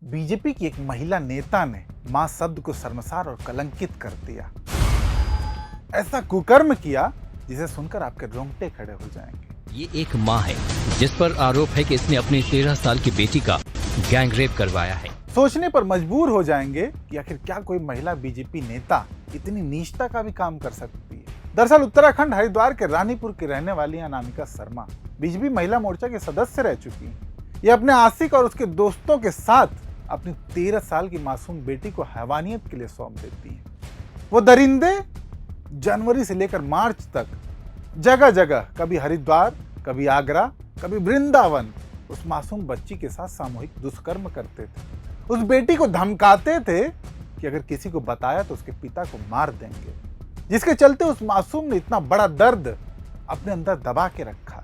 BJP की एक महिला नेता ने मां शब्द को शर्मसार और कलंकित कर दिया। ऐसा कुकर्म किया जिसे सुनकर आपके रोंगटे खड़े हो जाएंगे। ये एक मां है जिस पर आरोप है कि इसने अपनी 13 साल की बेटी का गैंगरेप करवाया है। सोचने पर मजबूर हो जाएंगे कि आखिर क्या कोई महिला बीजेपी नेता इतनी नीचता का भी काम कर सकती है। दरअसल उत्तराखंड हरिद्वार के रानीपुर की रहने वाली अनामिका शर्मा बीजेपी महिला मोर्चा के सदस्य रह चुकी हैं। ये अपने आशिक और उसके दोस्तों के साथ अपनी 13 साल की मासूम बेटी को हैवानियत के लिए सौंप देती हैं। वो दरिंदे जनवरी से लेकर मार्च तक जगह जगह कभी हरिद्वार, कभी आगरा, कभी वृंदावन उस मासूम बच्ची के साथ सामूहिक दुष्कर्म करते थे। उस बेटी को धमकाते थे कि अगर किसी को बताया तो उसके पिता को मार देंगे, जिसके चलते उस मासूम ने इतना बड़ा दर्द अपने अंदर दबा के रखा।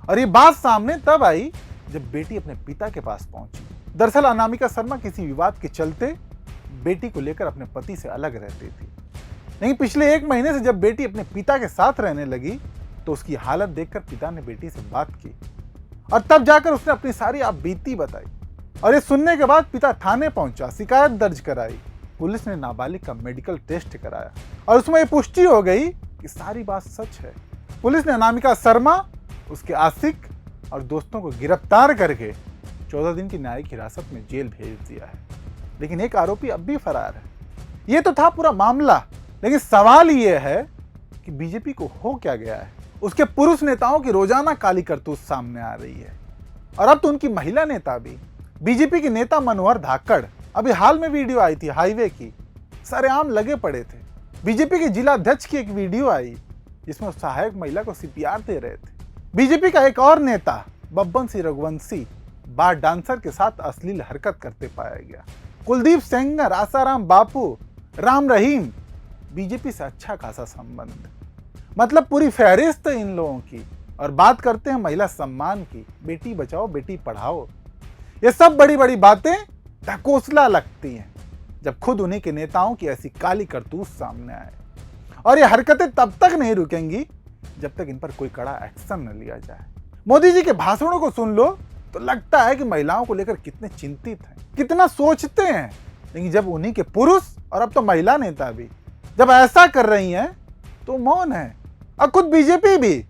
और ये बात सामने तब आई जब बेटी अपने पिता के पास पहुंची। दरअसल अनामिका शर्मा किसी विवाद के चलते बेटी को लेकर अपने पति से अलग रहती थी। लेकिन पिछले 1 महीने से जब बेटी अपने पिता के साथ रहने लगी तो उसकी हालत देखकर पिता ने बेटी से बात की और तब जाकर उसने अपनी सारी आपबीती बताई। और ये सुनने के बाद पिता थाने पहुंचा, शिकायत दर्ज कराई। पुलिस ने नाबालिग का मेडिकल टेस्ट कराया और उसमें ये पुष्टि हो गई कि सारी बात सच है। पुलिस ने अनामिका शर्मा, उसके आशिक और दोस्तों को गिरफ्तार करके 14 दिन की न्यायिक हिरासत में जेल भेज दिया है। लेकिन एक आरोपी अब भी फरार है। ये तो था पूरा मामला, लेकिन सवाल ये है कि बीजेपी को हो क्या गया है। उसके पुरुष नेताओं की रोजाना काली करतूत सामने आ रही है और अब तो उनकी महिला नेता भी। बीजेपी के नेता मनोहर धाकड़, अभी हाल में वीडियो आई थी हाईवे की, सरेआम लगे पड़े थे। बीजेपी के जिला अध्यक्ष की एक वीडियो आई जिसमें उस सहायक महिला को सीपीआर दे रहे थे। बीजेपी का एक और नेता बब्बन सिंह रघुवंशी बार डांसर के साथ अश्लील हरकत करते पाया गया। कुलदीप सेंगर, आसाराम बापू, राम रहीम, बीजेपी से अच्छा खासा संबंध, मतलब पूरी फहरिस्त इन लोगों की। और बात करते हैं महिला सम्मान की, बेटी बचाओ बेटी पढ़ाओ। ये सब बड़ी बड़ी बातें ढकोसला लगती हैं जब खुद उन्हीं के नेताओं की ऐसी काली करतूत सामने आए। और ये हरकतें तब तक नहीं रुकेंगी जब तक इन पर कोई कड़ा एक्शन न लिया जाए। मोदी जी के भाषणों को सुन लो तो लगता है कि महिलाओं को लेकर कितने चिंतित हैं, कितना सोचते हैं। लेकिन जब उन्हीं के पुरुष और अब तो महिला नेता भी जब ऐसा कर रही हैं तो मौन है। और खुद बीजेपी भी,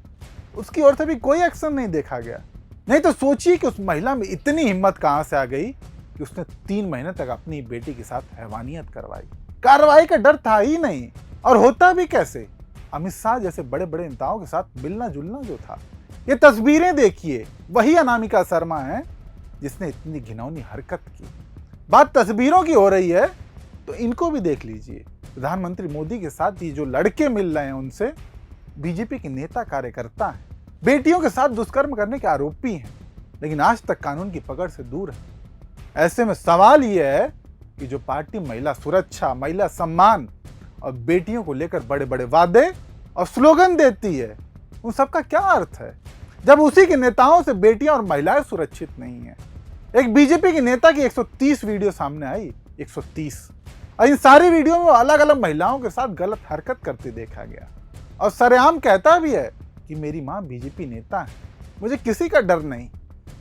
उसकी ओर से भी कोई एक्शन नहीं देखा गया। नहीं तो सोचिए कि उस महिला में इतनी हिम्मत कहां से आ गई कि उसने 3 महीने तक अपनी बेटी के साथ हैवानियत करवाई। कार्रवाई का डर था ही नहीं। और होता भी कैसे? अमित शाह जैसे बड़े बड़े नेताओं के साथ मिलना जुलना जो था। ये तस्वीरें देखिए, वही अनामिका शर्मा है जिसने इतनी घिनौनी हरकत की। बात तस्वीरों की हो रही है तो इनको भी देख लीजिए। प्रधानमंत्री मोदी के साथ ये जो लड़के मिल रहे हैं उनसे बीजेपी के नेता कार्यकर्ता हैं, बेटियों के साथ दुष्कर्म करने के आरोपी हैं, लेकिन आज तक कानून की पकड़ से दूर है। ऐसे में सवाल यह है कि जो पार्टी महिला सुरक्षा, महिला सम्मान और बेटियों को लेकर बड़े बड़े वादे और स्लोगन देती है, उन सबका क्या अर्थ है जब उसी के नेताओं से बेटियां और महिलाएं सुरक्षित नहीं है। एक बीजेपी के नेता की 130 वीडियो सामने आई, 130, और इन सारी वीडियो में वो अलग अलग महिलाओं के साथ गलत हरकत करते देखा गया। और सरेआम कहता भी है कि मेरी मां बीजेपी नेता है, मुझे किसी का डर नहीं।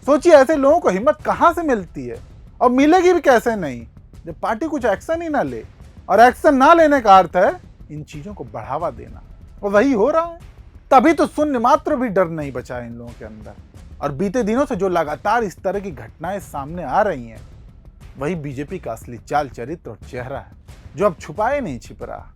सोचिए ऐसे लोगों को हिम्मत कहां से मिलती है, और मिलेगी भी कैसे नहीं जब पार्टी कुछ एक्शन ही ना ले। और एक्शन ना लेने का अर्थ है इन चीजों को बढ़ावा देना, और वही हो रहा है। तभी तो शून्य मात्र भी डर नहीं बचा इन लोगों के अंदर। और बीते दिनों से जो लगातार इस तरह की घटनाएं सामने आ रही हैं, वही बीजेपी का असली चाल चरित्र और चेहरा है जो अब छुपाए नहीं छिप रहा।